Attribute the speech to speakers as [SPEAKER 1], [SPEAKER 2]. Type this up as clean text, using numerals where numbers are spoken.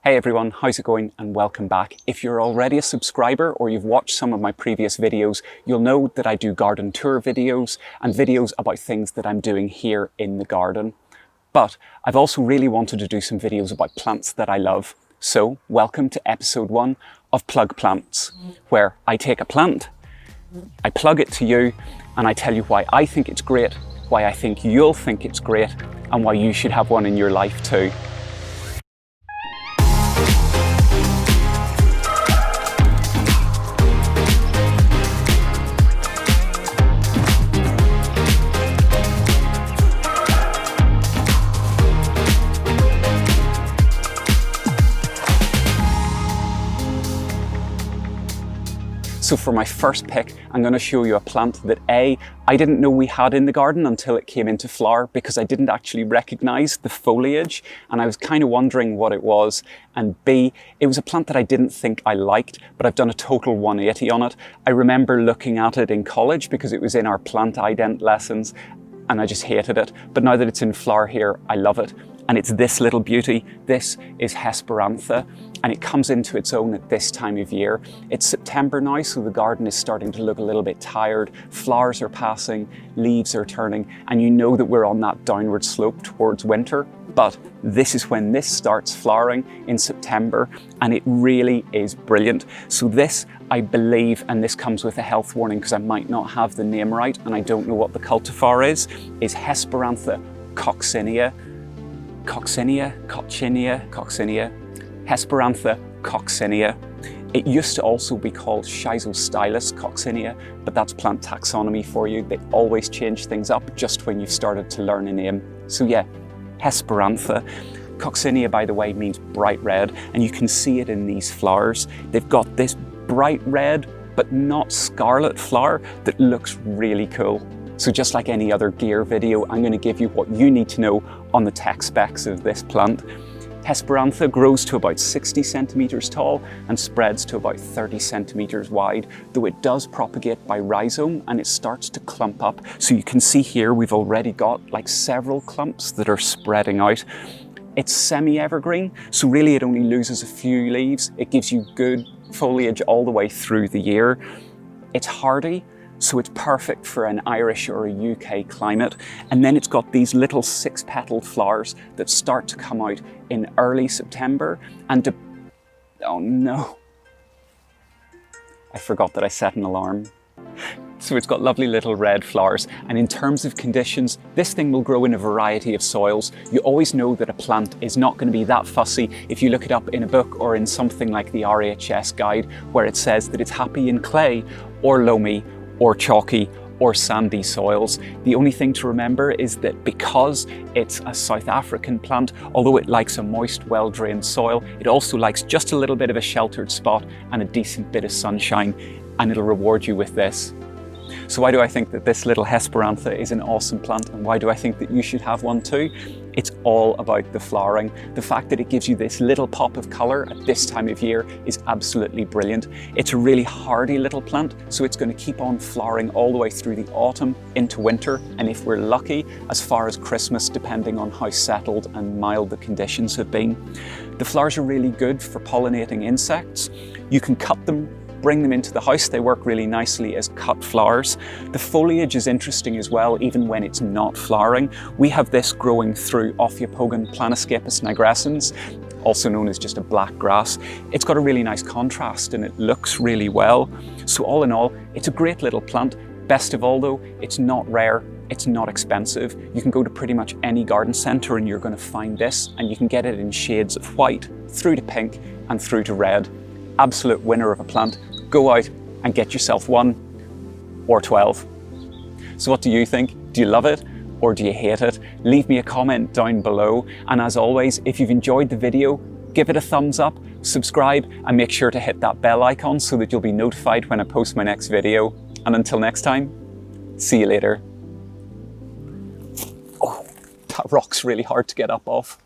[SPEAKER 1] Hey everyone, how's it going and welcome back. If you're already a subscriber or you've watched some of my previous videos, you'll know that I do garden tour videos and videos about things that I'm doing here in the garden. But I've also really wanted to do some videos about plants that I love. So welcome to episode 1 of Plug Plants, where I take a plant, I plug it to you, and I tell you why I think it's great, why I think you'll think it's great, and why you should have one in your life too. So for my first pick, I'm going to show you a plant that I didn't know we had in the garden until it came into flower because I didn't actually recognize the foliage and I was kind of wondering what it was. And B, it was a plant that I didn't think I liked, but I've done a total 180 on it. I remember looking at it in college because it was in our plant ident lessons and I just hated it. But now that it's in flower here, I love it. And it's this little beauty. This is Hesperantha, and it comes into its own at this time of year. It's September now, so the garden is starting to look a little bit tired. Flowers are passing, leaves are turning, and you know that we're on that downward slope towards winter. But this is when this starts flowering in September, and it really is brilliant. So this, I believe, and this comes with a health warning because I might not have the name right, and I don't know what the cultivar is Hesperantha coccinea. Hesperantha coccinea. It used to also be called Schizostylus coccinea, but that's plant taxonomy for you. They always change things up just when you've started to learn a name. So yeah, Hesperantha. Coccinea, by the way, means bright red, and you can see it in these flowers. They've got this bright red, but not scarlet flower that looks really cool. So just like any other gear video, I'm going to give you what you need to know on the tech specs of this plant. Hesperantha grows to about 60 centimeters tall and spreads to about 30 centimeters wide, though it does propagate by rhizome and it starts to clump up. So you can see here we've already got like several clumps that are spreading out. It's semi-evergreen, so really it only loses a few leaves. It gives you good foliage all the way through the year. It's hardy, so it's perfect for an Irish or a UK climate. And then it's got these little 6-petaled flowers that start to come out in early September. And oh no, I forgot that I set an alarm. So it's got lovely little red flowers. And in terms of conditions, this thing will grow in a variety of soils. You always know that a plant is not going to be that fussy if you look it up in a book or in something like the RHS guide, where it says that it's happy in clay or loamy or chalky or sandy soils. The only thing to remember is that because it's a South African plant, although it likes a moist, well-drained soil, it also likes just a little bit of a sheltered spot and a decent bit of sunshine, and it'll reward you with this. So why do I think that this little Hesperantha is an awesome plant, and why do I think that you should have one too? It's all about the flowering. The fact that it gives you this little pop of colour at this time of year is absolutely brilliant. It's a really hardy little plant, so it's going to keep on flowering all the way through the autumn into winter, and if we're lucky, as far as Christmas, depending on how settled and mild the conditions have been. The flowers are really good for pollinating insects. You can cut them, bring them into the house. They work really nicely as cut flowers. The foliage is interesting as well, even when it's not flowering. We have this growing through Ophiopogon planiscapus nigrescens, also known as just a black grass. It's got a really nice contrast and it looks really well. So all in all, it's a great little plant. Best of all though, it's not rare, it's not expensive. You can go to pretty much any garden centre and you're going to find this, and you can get it in shades of white, through to pink and through to red. Absolute winner of a plant. Go out and get yourself 1 or 12. So what do you think? Do you love it or do you hate it? Leave me a comment down below. And as always, if you've enjoyed the video, give it a thumbs up, subscribe, and make sure to hit that bell icon so that you'll be notified when I post my next video. And until next time, see you later. Oh, that rock's really hard to get up off.